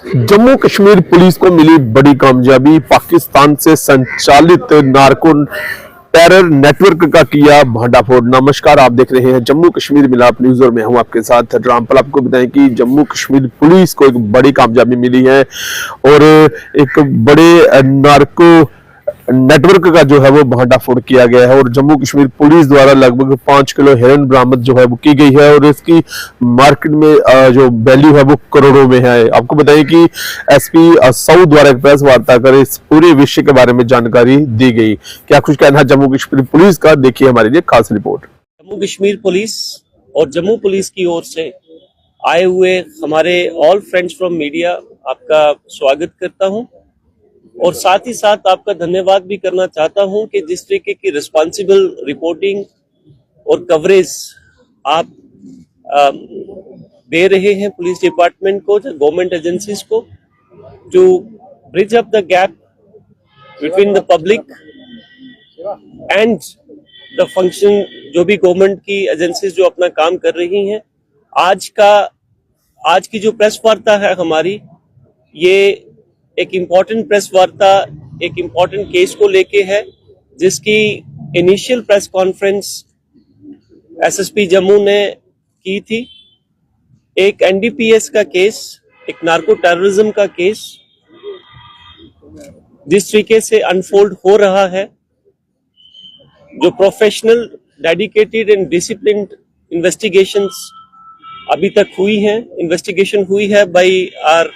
Jammu Kashmir police को मिली बड़ी कामयाबी। पाकिस्तान से संचालित नार्को टेरर नेटवर्क का किया भांडाफोड़। नमस्कार, आप देख रहे हैं जम्मू कश्मीर मिलाप न्यूज और मैं हूं आपके साथ रामपाल। आपको बताएं कि जम्मू कश्मीर पुलिस को एक बड़ी कामयाबी मिली है और एक बड़े नार्को नेटवर्क का जो है वो भांडाफोड़ किया गया है और जम्मू कश्मीर पुलिस द्वारा लगभग 5 किलो हेरोइन बरामद जो है वो की गई है और इसकी मार्केट में जो वैल्यू है वो करोड़ों में है। आपको बताइए कि एसपी साउथ द्वारा एक प्रेस वार्ता कर इस पूरे विषय के बारे में जानकारी दी गई। क्या कुछ कहना है जम्मू कश्मीर पुलिस का, देखिए हमारे लिए खास रिपोर्ट। जम्मू कश्मीर पुलिस और जम्मू पुलिस की ओर से आए हुए हमारे ऑल फ्रेंड्स फ्रॉम मीडिया आपका स्वागत करता हूं और साथ ही साथ आपका धन्यवाद भी करना चाहता हूं कि जिस तरीके की रिस्पॉन्सिबल रिपोर्टिंग और कवरेज आप दे रहे हैं पुलिस डिपार्टमेंट को, गवर्नमेंट एजेंसीज को, to bridge up the gap between the public and the function जो भी गवर्नमेंट की एजेंसीज जो अपना काम कर रही हैं। आज की जो प्रेस वार्ता है हमारी, ये एक इम्पॉर्टेंट प्रेस वार्ता एक इम्पॉर्टेंट केस को लेके है, जिसकी initial press conference SSP Jammu ने की थी। एक एनडीपीएस का केस, एक नार्को टेररिज्म का केस जिस तरीके से अनफोल्ड हो रहा है, जो professional, dedicated and disciplined investigations अभी तक हुई हैं, इन्वेस्टिगेशन हुई है बाय आवर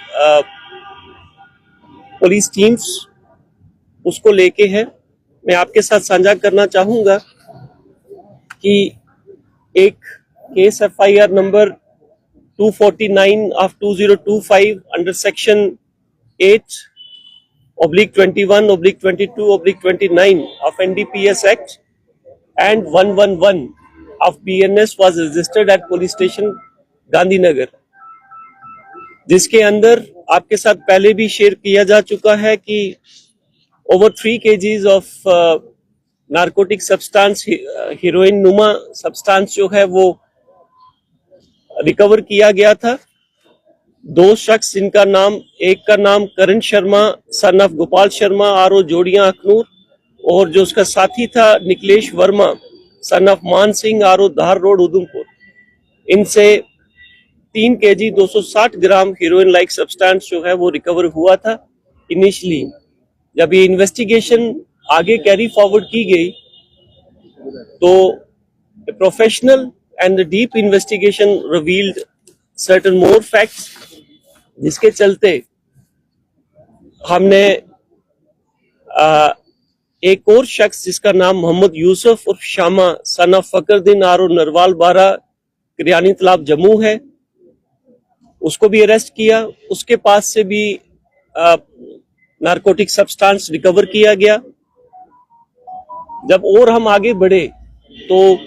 पुलिस टीम्स, उसको लेके है। मैं आपके साथ साझा करना चाहूंगा कि एक case FIR number 249 of 2025 under section 8/21/22/29 of NDPS Act and 111 of BNS was registered at police station Gandhinagar, जिसके अंदर आपके साथ पहले भी शेयर किया जा चुका है कि over 3 kgs of narcotic substance, heroine नुमा सब्सटेंस जो है वो रिकवर किया गया था। 2 शख्स, जिनका नाम, एक का नाम Karan Sharma son of Gopal Sharma RO Jourian Akhnoor, और जो उसका साथी था निकलेश वर्मा सन ऑफ मान सिंह आरओ धार रोड उधमपुर, इनसे 3 kg 260 ग्राम हीरोइन लाइक सब्सटेंस जो है वो रिकवर हुआ था। इनिशियली जब ये इन्वेस्टिगेशन आगे कैरी फॉरवर्ड की गई तो professional and the deep investigation revealed certain more facts, जिसके चलते हमने एक और शख्स जिसका नाम मोहम्मद यूसुफ उर्फ शामा सन ऑफ फकरुद्दीन आरो नरवाल बारा किरियानी तालाब जम्मू है, उसको भी अरेस्ट किया। उसके पास से भी नारकोटिक सब्सटेंस रिकवर किया गया। जब और हम आगे बढ़े तो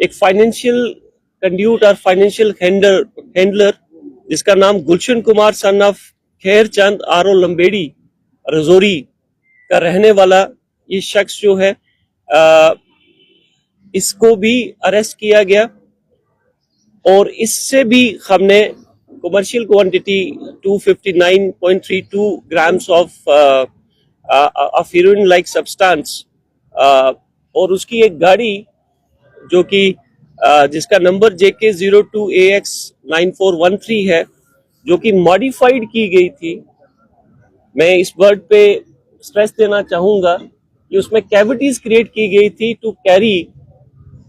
एक फाइनेंशियल कंड्यूट और फाइनेंशियल हैंडलर जिसका नाम गुलशन कुमार सन ऑफ खैर चंद आरो लंबेड़ी रजौरी का रहने वाला ये शख्स जो है, इसको भी अरेस्ट किया गया और इससे भी हमने commercial quantity 259.32 grams of heroine like substance और उसकी एक गाड़ी जो कि जिसका नंबर JK02AX9413 है, जो कि मॉडिफाइड की गई थी। मैं इस वर्ड पे स्ट्रेस देना चाहूंगा कि उसमें कैविटीज क्रिएट की गई थी to carry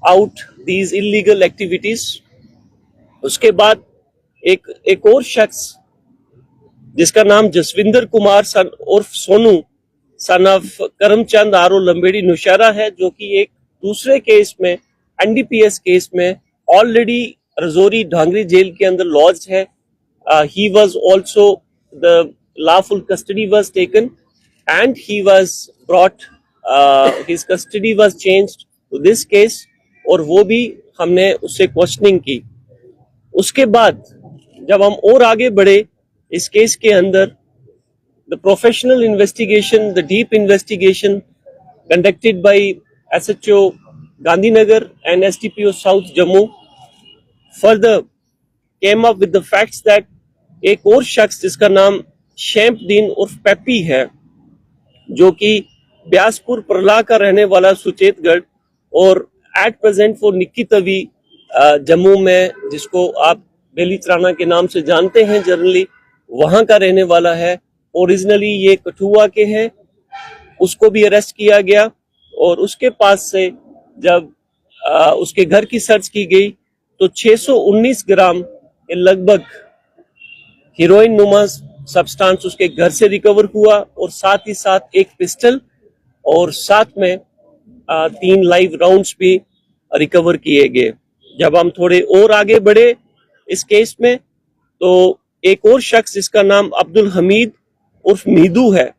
out these illegal activities. उसके बाद एक और शख्स जिसका नाम जसविंदर कुमार सन उर्फ सोनू सन ऑफ करमचंद आरो लंबेड़ी नौशहरा है, जो कि एक दूसरे केस में, एनडीपीएस केस में, ऑलरेडी रजौरी ढांगरी जेल के अंदर लॉज्ड है। He was also the lawful custody was taken and he was brought, his custody was changed to this case, और वो भी हमने उससे क्वेश्चनिंग की। उसके बाद जब हम और आगे बढ़े इस केस के अंदर, the professional investigation, the deep investigation conducted by SHO Gandhinagar and SDPO south Jammu further came up with the facts that एक और शख्स जिसका नाम शैम्पदीन उर्फ पेप्पी है, जो कि ब्यासपुर प्रला का रहने वाला सुचेतगढ़ और एट प्रेजेंट वो निक्की तवी जम्मू में, जिसको आप बेली त्राना के नाम से जानते हैं जनरली, वहां का रहने वाला है। ओरिजिनली ये कठुआ के हैं। उसको भी अरेस्ट किया गया और उसके पास से जब उसके घर की सर्च की गई तो 619 ग्राम के लगभग हीरोइन नुमा सब्सटेंस उसके घर से रिकवर हुआ और साथ ही साथ एक पिस्टल और साथ में 3 लाइव राउंड्स भी रिकवर किए गए। जब हम थोड़े और आगे बढ़े इस केस में तो एक और शख्स जिसका नाम अब्दुल हमीद उर्फ मीदू है,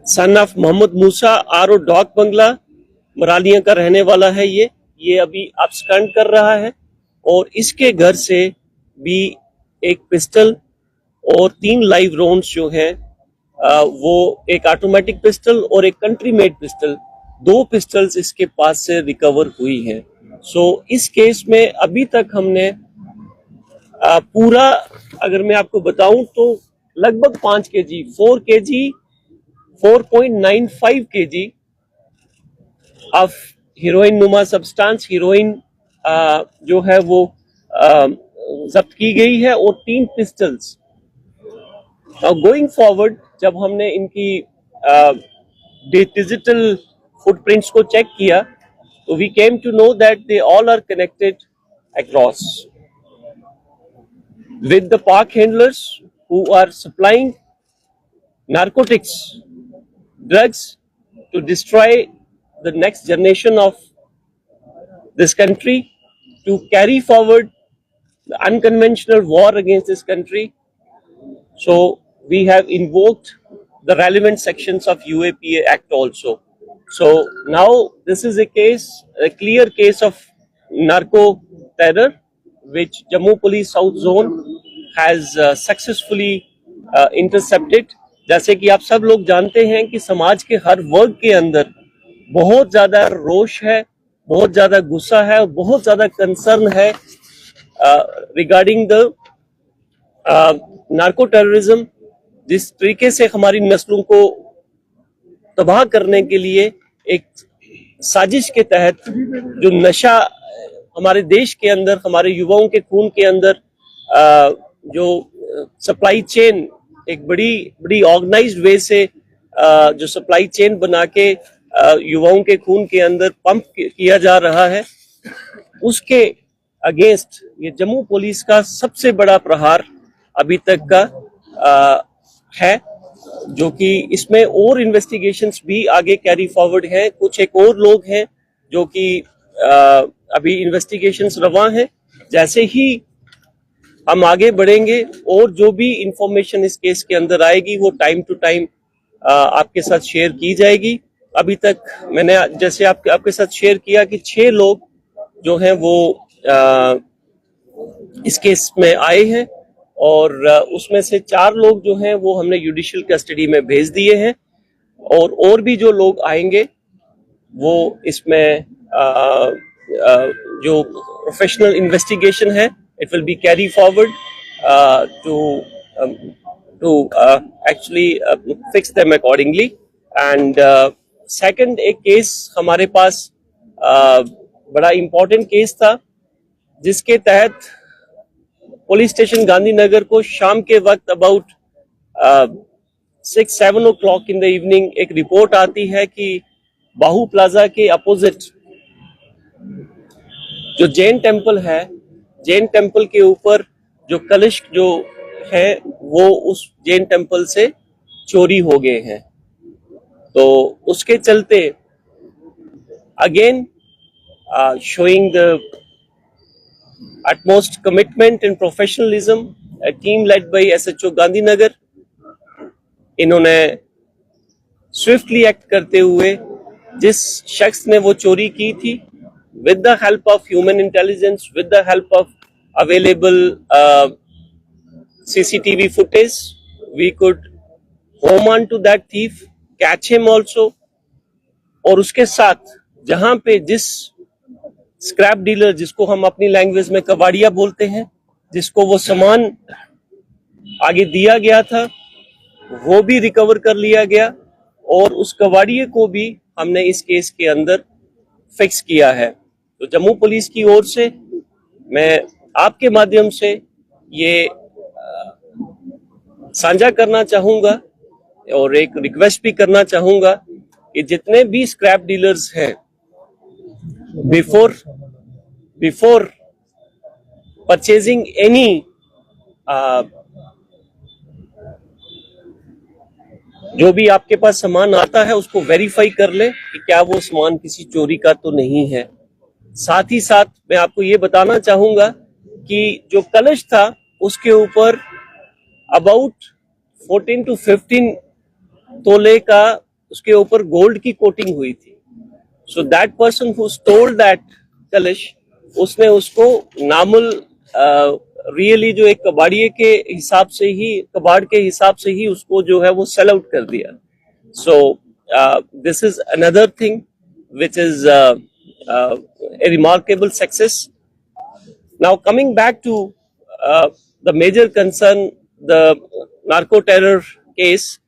son of Mohammad Moosa R O Dak Bangla Maralia का रहने वाला है। ये अभी अब्सकॉन्ड कर रहा है और इसके घर से भी एक पिस्टल और 3 लाइव राउंड्स जो हैं वो एक ऑटोमेटिक पिस्टल और एक कंट्री मेड पिस्टल, 2 पिस्टल्स इसके पास से रिकवर हुई हैं। सो इस केस में अभी तक हमने पूरा, अगर मैं आपको बताऊं तो लगभग 5 केजी 4.95 केजी ऑफ हीरोइन नुमा सब्सटेंस, हीरोइन जो है वो जब्त की गई है और 3 पिस्टल्स। गोइंग फॉरवर्ड जब हमने इनकी डिजिटल फुटप्रिंट्स को चेक किया तो we came to know that they all are connected across with the park handlers who are supplying narcotics, drugs to destroy the next generation of this country, to carry forward the unconventional war against this country. So we have invoked the relevant sections of UAPA Act also. So now this is a clear case of narco terror, which Jammu Police South Zone has successfully intercepted. जैसे कि आप सब लोग जानते हैं कि समाज के हर वर्ग के अंदर बहुत ज्यादा रोष है, बहुत ज्यादा गुस्सा है और बहुत ज्यादा कंसर्न है रिगार्डिंग द नार्को टेररिज्म। जिस तरीके से हमारी नस्लों को तबाह करने के लिए एक साजिश के तहत जो नशा हमारे देश के अंदर, हमारे युवाओं के खून के अंदर जो सप्लाई चेन, एक बड़ी ऑर्गेनाइज्ड वे से जो सप्लाई चेन बना के युवाओं के खून के अंदर पंप किया जा रहा है, उसके अगेंस्ट ये जम्मू पुलिस का सबसे बड़ा प्रहार अभी तक का है, जो कि इसमें और इन्वेस्टिगेशंस भी आगे कैरी फॉरवर्ड हैं। कुछ एक और लोग हैं जो कि अभी इन्वेस्टिगेशंस रवा हैं। जैसे ही हम आगे बढ़ेंगे और जो भी इंफॉर्मेशन इस केस के अंदर आएगी वो टाइम टू टाइम आपके साथ शेयर की जाएगी। अभी तक मैंने जैसे आपके साथ शेयर किया कि 6 लोग जो हैं वो इस केस में आए हैं और उसमें से 4 लोग जो हैं वो हमने जुडिशियल कस्टडी में भेज दिए हैं और भी जो लोग आएंगे वो इसमें जो प्रोफेशनल इन्वेस्टिगेशन है, it will be carry forward to actually fix them accordingly. And second एक केस हमारे पास बड़ा इम्पोर्टेंट केस था, जिसके तहत पुलिस स्टेशन गांधीनगर को शाम के वक्त about 6-7 o'clock in the evening एक रिपोर्ट आती है कि बाहू प्लाजा के अपोजिट जो जैन टेम्पल है, जैन टेम्पल के ऊपर जो कलश जो है वो उस जैन टेम्पल से चोरी हो गए हैं। तो उसके चलते again showing the utmost commitment and professionalism, a team led by SHO Gandhinagar, इन्होंने स्विफ्टली एक्ट करते हुए जिस शख्स ने वो चोरी की थी, with the help of human intelligence, with the help of available CCTV footage, we could home on to that thief, catch him also। और उसके साथ जहां पे जिस स्क्रैप डीलर, जिसको हम अपनी लैंग्वेज में कबाड़िया बोलते हैं, जिसको वो सामान आगे दिया गया था वो भी रिकवर कर लिया गया और उस कबाड़िए को भी हमने इस केस के अंदर फिक्स किया है। तो जम्मू पुलिस की ओर से मैं आपके माध्यम से ये साझा करना चाहूंगा और एक रिक्वेस्ट भी करना चाहूंगा कि जितने भी स्क्रैप डीलर्स हैं बिफोर परचेजिंग एनी जो भी आपके पास सामान आता है उसको वेरीफाई कर ले कि क्या वो सामान किसी चोरी का तो नहीं है। साथ ही साथ मैं आपको ये बताना चाहूंगा कि जो कलश था उसके ऊपर अबाउट 14 to 15 तोले का उसके ऊपर गोल्ड की कोटिंग हुई थी। So that person who stole that कलश उसने उसको नॉर्मल रियली जो एक कबाड़िए के हिसाब से ही कबाड़ के हिसाब से ही उसको जो है वो सेल आउट कर दिया। So this is another thing which is a remarkable success. Now coming back to the major concern, the narco terror case,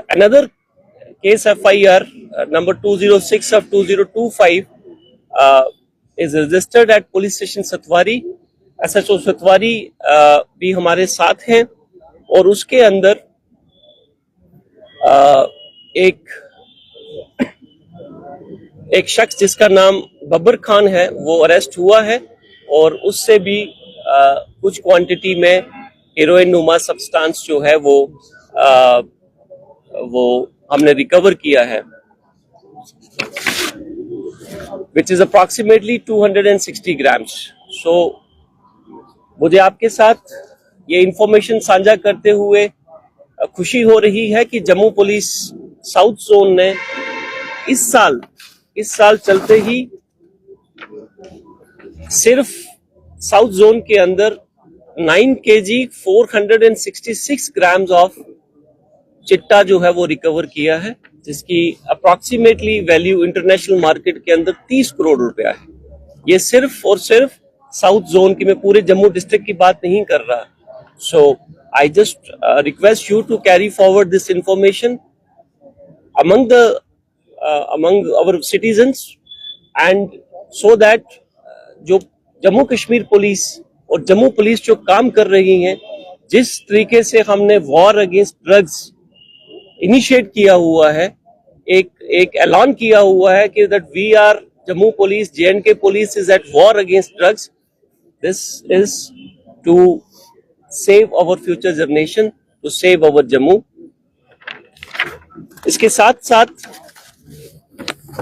another case FIR number 206 of 2025 is registered at police station Satwari. SHO Satwari भी हमारे साथ हैं और उसके अंदर एक शख्स जिसका नाम बब्बर खान है वो अरेस्ट हुआ है और उससे भी कुछ क्वांटिटी में हेरोइन नुमा सब्सटेंस जो है वो हमने रिकवर किया है, which is approximately 260 grams. So मुझे आपके साथ ये इंफॉर्मेशन साझा करते हुए खुशी हो रही है कि जम्मू पुलिस साउथ जोन ने इस साल चलते ही सिर्फ साउथ जोन के अंदर 9 kg 466 ग्राम्स ऑफ चिट्टा जो है वो रिकवर किया है, जिसकी अप्रोक्सीमेटली वैल्यू इंटरनेशनल मार्केट के अंदर 30 करोड़ रुपया है। ये सिर्फ और सिर्फ साउथ जोन की, मैं पूरे जम्मू डिस्ट्रिक्ट की बात नहीं कर रहा। So I just request you to carry forward this information among our citizens and so that जो जम्मू कश्मीर पुलिस और जम्मू पुलिस जो काम कर रही हैं, जिस तरीके से हमने वॉर अगेंस्ट ड्रग्स इनिशिएट किया हुआ है, एक ऐलान किया हुआ है कि that we are Jammu police, JNK police is at war against drugs. This is to save our future generation, to save our Jammu. इसके साथ साथ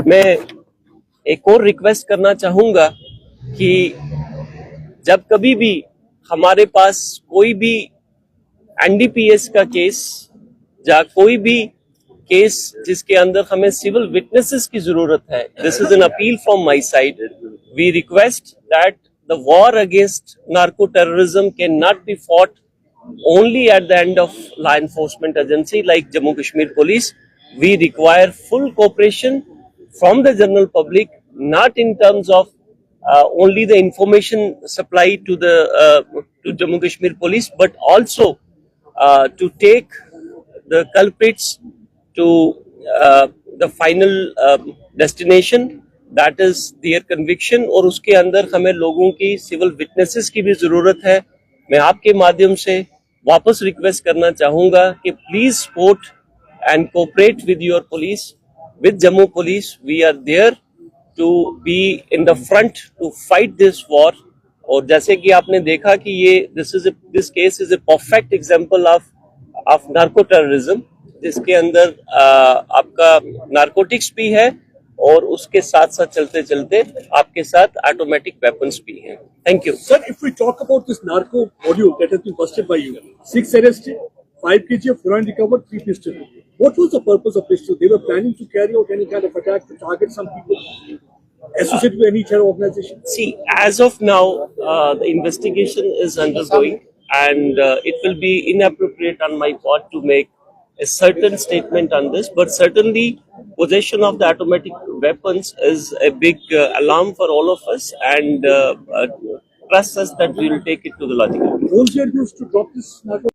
मैं एक और रिक्वेस्ट करना चाहूंगा कि जब कभी भी हमारे पास कोई भी NDPS का केस या कोई भी केस जिसके अंदर हमें सिविल विटनेसेस की जरूरत है, this is an appeal from my side. We request that the war against narco terrorism can not be fought only at the end of law enforcement agency like Jammu Kashmir Police. We require full cooperation from the general public, not in terms of only the information supplied to the to Jammu Kashmir Police, but also to take the culprits to the final destination, that is their conviction. और उसके अंदर हमें लोगों की civil witnesses की भी जरूरत है। मैं आपके माध्यम से वापस रिक्वेस्ट करना चाहूंगा कि please support and cooperate with your police, with Jammu police. We are there to be in the front to fight this war. और जैसे कि आपने देखा कि ये this case is a perfect example of narco terrorism, जिसके अंदर आपका नार्कोटिक्स भी है और उसके साथ साथ चलते चलते आपके साथ ऑटोमेटिक वेपन्स भी हैं। Thank you. Sir, if we talk about this narco module that has been busted by you, 6 arrested, 5 kg of heroin recovered, 3 pistols. What was the purpose of pistols? They were planning to carry out any kind of attack to target some people associated with any terror organization? See, as of now, the investigation is undergoing, and it will be inappropriate on my part to make a certain statement on this, but certainly possession of the automatic weapons is a big alarm for all of us, and trust us that we will take it to the logical. Won't you use to drop this narco?